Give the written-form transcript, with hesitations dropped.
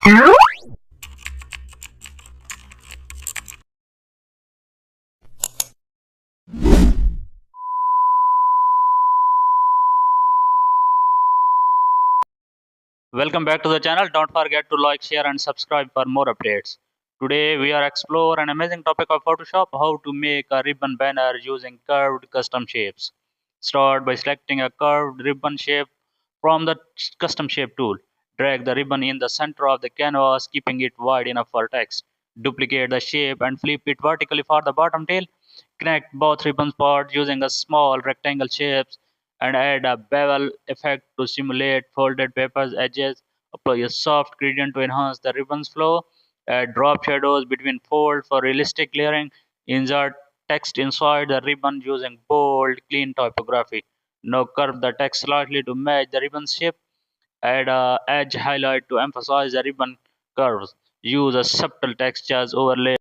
Welcome back to the channel. Don't forget to like, share, and subscribe for more updates. Today we are explore an amazing topic of Photoshop: how to make a ribbon banner using curved custom shapes. Start by selecting a curved ribbon shape from the custom shape tool. Drag the ribbon in the center of the canvas, keeping it wide enough for text. Duplicate the shape and flip it vertically for the bottom tail. Connect both ribbon parts using a small rectangle shapes and add a bevel effect to simulate folded paper's edges. Apply a soft gradient to enhance the ribbon's flow. Add drop shadows between folds for realistic layering. Insert text inside the ribbon using bold, clean typography. Now curve the text slightly to match the ribbon's shape. Add a edge highlight to emphasize the ribbon curves. Use a subtle textures overlay